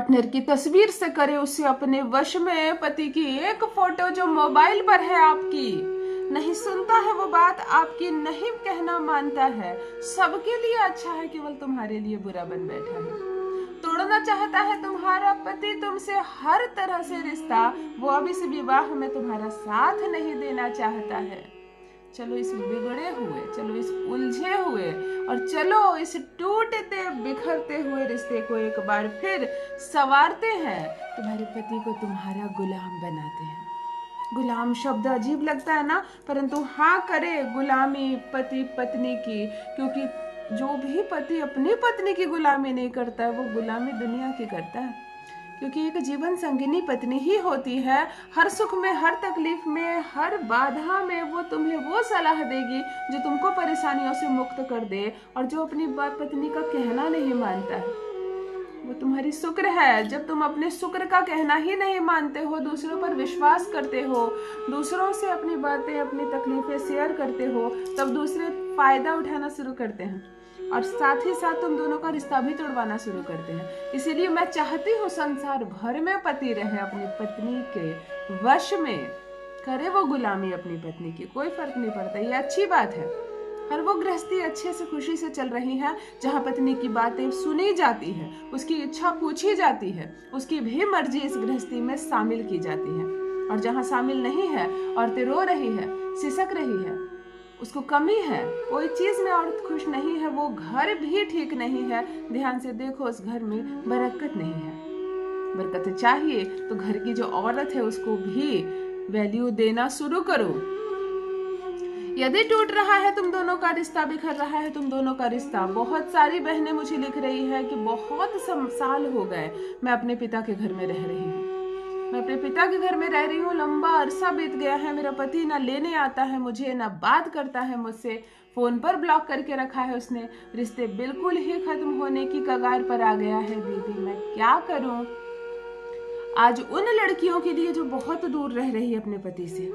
Partner की तस्वीर से करे उसे अपने वश में। पति की एक फोटो जो मोबाइल पर है आपकी, नहीं सुनता है वो बात आपकी, नहीं कहना मानता है, सबके लिए अच्छा है केवल तुम्हारे लिए बुरा बन बैठा है। तोड़ना चाहता है तुम्हारा पति तुमसे हर तरह से रिश्ता, वो अब इस विवाह में तुम्हारा साथ नहीं देना चाहता है। चलो इस बिगड़े हुए, चलो इस उलझे हुए और चलो इस टूटते बिखरते हुए रिश्ते को एक बार फिर संवारते हैं। तुम्हारे पति को तुम्हारा गुलाम बनाते हैं। गुलाम शब्द अजीब लगता है ना, परंतु हाँ करे गुलामी पति पत्नी की, क्योंकि जो भी पति अपनी पत्नी की गुलामी नहीं करता है वो गुलामी दुनिया की करता है। क्योंकि एक जीवन संगिनी पत्नी ही होती है। हर सुख में, हर तकलीफ में, हर बाधा में वो तुम्हें वो सलाह देगी जो तुमको परेशानियों से मुक्त कर दे। और जो अपनी पत्नी का कहना नहीं मानता है वो तुम्हारी शुक्र है। जब तुम अपने शुक्र का कहना ही नहीं मानते हो, दूसरों पर विश्वास करते हो, दूसरों से अपनी बातें, अपनी तकलीफें शेयर करते हो, तब दूसरे फायदा उठाना शुरू करते हैं और साथ ही साथ तुम दोनों का रिश्ता भी तोड़वाना शुरू करते हैं। इसीलिए मैं चाहती हूँ संसार भर में पति रहे अपनी पत्नी के वश में, करे वो गुलामी अपनी पत्नी की, कोई फर्क नहीं पड़ता, ये अच्छी बात है। हर वो गृहस्थी अच्छे से खुशी से चल रही है जहाँ पत्नी की बातें सुनी जाती है, उसकी इच्छा पूछी जाती है, उसकी भी मर्जी इस गृहस्थी में शामिल की जाती है। और जहाँ शामिल नहीं है, औरतें रो रही है, सिसक रही है, उसको कमी है, कोई चीज में औरत खुश नहीं है, वो घर भी ठीक नहीं है। ध्यान से देखो, उस घर में बरकत नहीं है। बरकत चाहिए तो घर की जो औरत है उसको भी वैल्यू देना शुरू करो। यदि टूट रहा है तुम दोनों का रिश्ता, बिखर रहा है तुम दोनों का रिश्ता, बहुत सारी बहनें मुझे लिख रही है कि बहुत साल हो गए मैं अपने पिता के घर में रह रही हूँ, मैं अपने पिता के घर में रह रही हूँ, लंबा अरसा बीत गया है, मेरा पति ना लेने आता है मुझे, ना बात करता है मुझसे, फोन पर ब्लॉक करके रखा है उसने, रिश्ते बिल्कुल ही खत्म होने की कगार पर आ गया है। दीदी मैं क्या करूं? आज उन लड़कियों के लिए जो बहुत दूर रह रही है अपने पति से,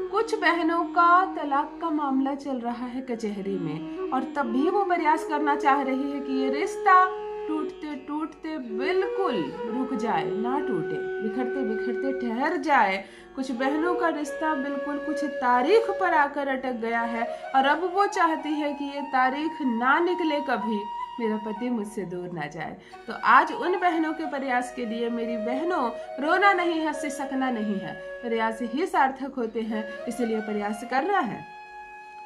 कुछ बहनों का तलाक का मामला चल रहा है कचहरी में और तब भी वो प्रयास करना चाह रही है कि ये रिश्ता टूटते टूटते बिल्कुल रुक जाए, ना टूटे, बिखरते बिखरते ठहर जाए। कुछ बहनों का रिश्ता बिल्कुल कुछ तारीख पर आकर अटक गया है और अब वो चाहती है कि ये तारीख ना निकले कभी, मेरा पति मुझसे दूर ना जाए। तो आज उन बहनों के प्रयास के लिए, मेरी बहनों, रोना नहीं है, सिसकना नहीं है, प्रयास ही सार्थक होते हैं, इसलिए प्रयास करना है।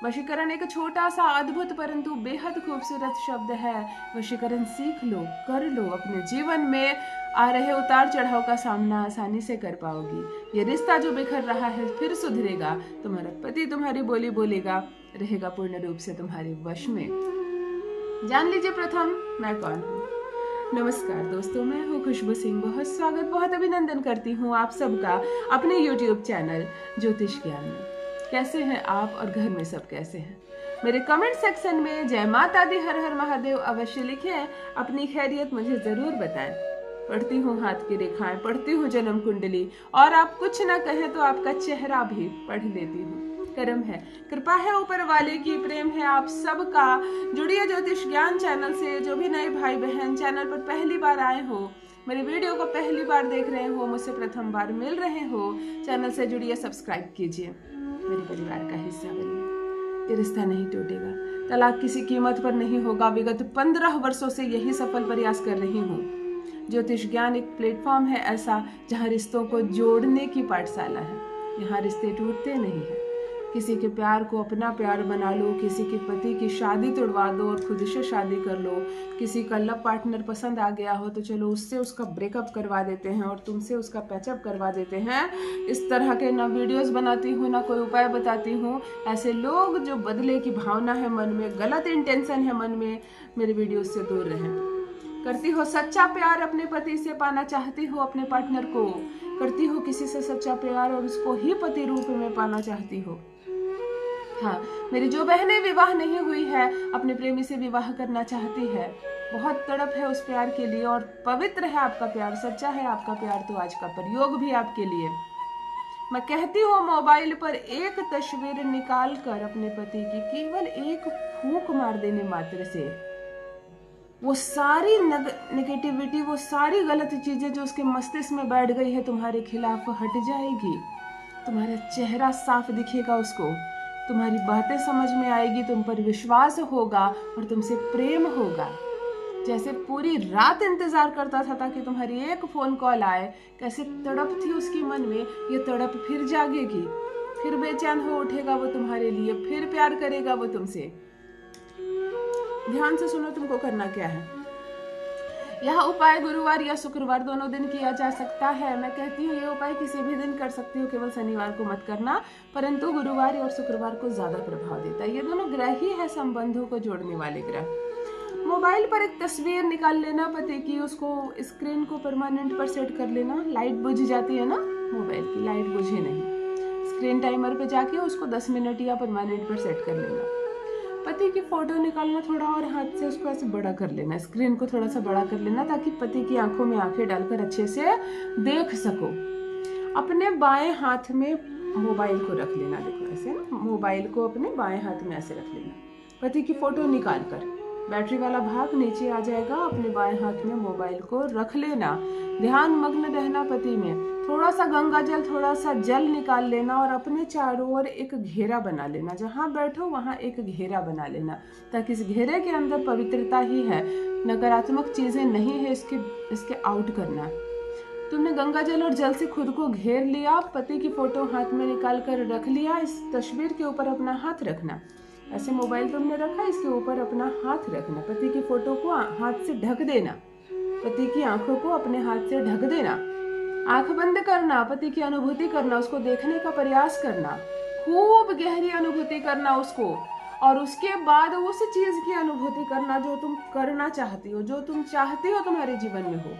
वशीकरण एक छोटा सा अद्भुत परंतु बेहद खूबसूरत शब्द है। वशीकरण सीख लो, कर लो, अपने जीवन में आ रहे उतार चढ़ाव का सामना आसानी से कर पाओगी। ये रिश्ता जो बिखर रहा है फिर सुधरेगा, तुम्हारा पति तुम्हारी बोली बोलेगा, रहेगा पूर्ण रूप से तुम्हारे वश में। जान लीजिए प्रथम मैं कौन हूँ। नमस्कार दोस्तों, मैं हूँ खुशबू सिंह। बहुत स्वागत, बहुत अभिनंदन करती हूँ आप सबका अपने YouTube चैनल ज्योतिष ज्ञान में। कैसे हैं आप और घर में सब कैसे हैं? मेरे कमेंट सेक्शन में जय माता दी, हर हर महादेव अवश्य लिखें, अपनी खैरियत मुझे जरूर बताएं। पढ़ती हूँ हाथ की रेखाएं, पढ़ती हूँ जन्म कुंडली, और आप कुछ ना कहें तो आपका चेहरा भी पढ़ लेती हूँ। कर्म है, कृपा है ऊपर वाले की, प्रेम है आप सबका। जुड़िए ज्योतिष ज्ञान चैनल से। जो भी नए भाई बहन चैनल पर पहली बार आए हो, मेरी वीडियो को पहली बार देख रहे हो, मुझसे प्रथम बार मिल रहे हो, चैनल से जुड़िए, सब्सक्राइब कीजिए, मेरे परिवार का हिस्सा बनिए। ये रिश्ता नहीं टूटेगा, तलाक किसी कीमत पर नहीं होगा। विगत 15 वर्षों से यही सफल प्रयास कर रही हूँ। ज्योतिष ज्ञान एक प्लेटफॉर्म है ऐसा जहाँ रिश्तों को जोड़ने की पाठशाला है। यहाँ रिश्ते टूटते नहीं है। किसी के प्यार को अपना प्यार बना लो, किसी के पति की शादी तुड़वा दो और खुद से शादी कर लो। किसी का लव पार्टनर पसंद आ गया हो तो चलो उससे उसका ब्रेकअप करवा देते हैं और तुमसे उसका पैचअप करवा देते हैं। इस तरह के ना वीडियोस बनाती हूँ, ना कोई उपाय बताती हूँ। ऐसे लोग जो बदले की भावना है मन में, गलत इंटेंशन है मन में, मेरे वीडियोस से दूर रहें। करती हो सच्चा प्यार अपने पति से, पाना चाहती हो अपने पार्टनर को, करती हो किसी से सच्चा प्यार और उसको ही पति रूप में पाना चाहती हो। हाँ, मेरी जो बहनें विवाह नहीं हुई है, अपने प्रेमी से विवाह करना चाहती है, बहुत तड़प है उस प्यार के लिए और पवित्र है आपका प्यार, सच्चा है आपका प्यार, तो आज का प्रयोग भी आपके लिए। मैं कहती हूँ मोबाइल पर एक तस्वीर निकाल कर अपने पति की केवल एक फूंक मार देने मात्र से वो सारी नेगेटिविटी, वो सारी गलत चीजें जो उसके मस्तिष्क में बैठ गई है तुम्हारे खिलाफ, वो हट जाएगी। तुम्हारा चेहरा साफ दिखेगा उसको, तुम्हारी बातें समझ में आएगी, तुम पर विश्वास होगा और तुमसे प्रेम होगा। जैसे पूरी रात इंतजार करता था ताकि तुम्हारी एक फोन कॉल आए, कैसे तड़प थी उसकी मन में, ये तड़प फिर जागेगी, फिर बेचैन हो उठेगा वो तुम्हारे लिए, फिर प्यार करेगा वो तुमसे। ध्यान से सुनो तुमको करना क्या है। यह उपाय गुरुवार या शुक्रवार दोनों दिन किया जा सकता है। मैं कहती हूँ ये उपाय किसी भी दिन कर सकती हो, केवल शनिवार को मत करना, परंतु गुरुवार और शुक्रवार को ज्यादा प्रभाव देता है। ये दोनों ग्रह ही है संबंधों को जोड़ने वाले ग्रह। मोबाइल पर एक तस्वीर निकाल लेना पति की, उसको स्क्रीन को परमानेंट पर सेट कर लेना। लाइट बुझ जाती है ना मोबाइल की, लाइट बुझे नहीं, स्क्रीन टाइमर पे जाके उसको 10 मिनट या परमानेंट पर सेट कर लेना। पति की फोटो निकालना थोड़ा और हाथ से उसको ऐसे बड़ा कर लेना, स्क्रीन को थोड़ा सा बड़ा कर लेना ताकि पति की आंखों में आंखें डालकर अच्छे से देख सको। अपने बाएं हाथ में मोबाइल को रख लेना, देखो ऐसे ना, मोबाइल को अपने बाएं हाथ में ऐसे रख लेना। पति की फोटो निकाल कर बैटरी वाला भाग नीचे आ जाएगा, अपने बाएं हाथ में मोबाइल को रख लेना। ध्यान मग्न रहना पति में। थोड़ा सा गंगा जल, थोड़ा सा जल निकाल लेना और अपने चारों ओर एक घेरा बना लेना। जहां बैठो वहां एक घेरा बना लेना ताकि इस घेरे के अंदर पवित्रता ही है, नकारात्मक चीजें नहीं है, इसके आउट करना। तुमने गंगा जल और जल से खुद को घेर लिया, पति की फोटो हाथ में निकाल कर रख लिया। इस तस्वीर के ऊपर अपना हाथ रखना, ऐसे मोबाइल तुमने रखा, इसके ऊपर अपना हाथ रखना। पति की फोटो को हाथ से ढक देना, पति की आंखों को अपने हाथ से ढक देना। आंख बंद करना, पति की अनुभूति करना, उसको देखने का प्रयास करना, खूब गहरी अनुभूति करना उसको, और उसके बाद उस चीज की अनुभूति करना जो तुम करना चाहती हो, जो तुम चाहती हो तुम्हारे जीवन में हो।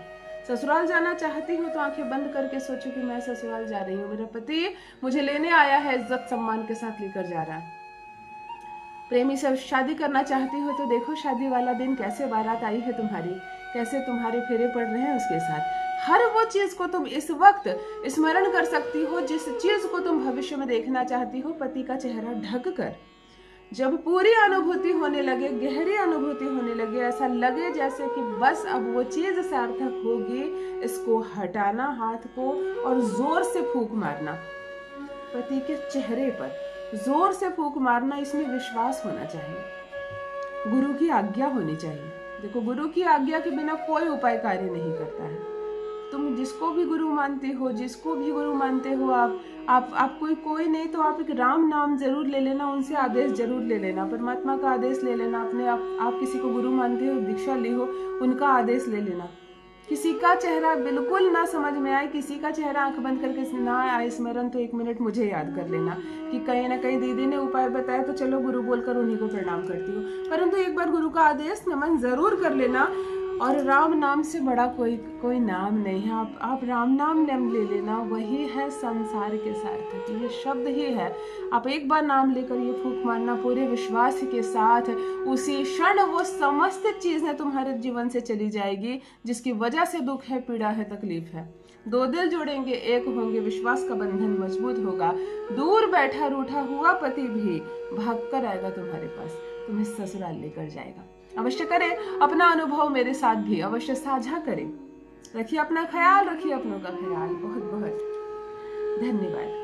ससुराल जाना चाहती हो तो आंखें बंद करके सोचो कि मैं ससुराल जा रही हूँ, मेरा पति मुझे लेने आया है, इज्जत सम्मान के साथ लेकर जा रहा है। प्रेमी से शादी करना चाहती हो तो देखो शादी वाला दिन कैसे बारात आई है तुम्हारी, कैसे तुम्हारे फेरे पड़ रहे हैं उसके साथ। हर वो चीज को तुम इस वक्त स्मरण कर सकती हो जिस चीज को तुम भविष्य में देखना चाहती हो, पति का चेहरा ढक कर। जब पूरी अनुभूति होने लगे, गहरी अनुभूति होने लगे, ऐसा लगे जैसे कि बस अब वो चीज सार्थक होगी, इसको हटाना हाथ को और जोर से फूंक मारना पति के चेहरे पर, जोर से फूंक मारना। इसमें विश्वास होना चाहिए, गुरु की आज्ञा होनी चाहिए। देखो गुरु की आज्ञा के बिना कोई उपाय कार्य नहीं करता है। तुम जिसको भी गुरु मानते हो, जिसको भी गुरु मानते हो, आप कोई नहीं तो आप एक राम नाम जरूर ले लेना, उनसे आदेश जरूर ले लेना, परमात्मा का आदेश ले लेना। अपने आप किसी को गुरु मानते हो, दीक्षा ली हो, उनका आदेश ले लेना। किसी का चेहरा बिल्कुल ना समझ में आए, किसी का चेहरा आंख बंद करके ना आए स्मरण, तो 1 मिनट मुझे याद कर लेना कि कहीं ना कहीं दीदी ने उपाय बताया तो चलो गुरु बोलकर उन्हीं को प्रणाम करती हूँ। परंतु एक बार गुरु का आदेश नमन जरूर कर लेना। और राम नाम से बड़ा कोई नाम नहीं है। आप राम नाम ले लेना, वही है संसार के सार्थक, ये शब्द ही है। आप एक बार नाम लेकर ये फूंक मारना पूरे विश्वास के साथ, उसी क्षण वो समस्त चीजें तुम्हारे जीवन से चली जाएगी जिसकी वजह से दुख है, पीड़ा है, तकलीफ है। 2 दिल जुड़ेंगे, एक होंगे, विश्वास का बंधन मजबूत होगा। दूर बैठा रूठा हुआ पति भी भाग कर आएगा तुम्हारे पास, तुम्हें ससुराल लेकर जाएगा। अवश्य करें, अपना अनुभव मेरे साथ भी अवश्य साझा करें। रखिए अपना ख्याल, रखिए अपनों का ख्याल। बहुत बहुत धन्यवाद।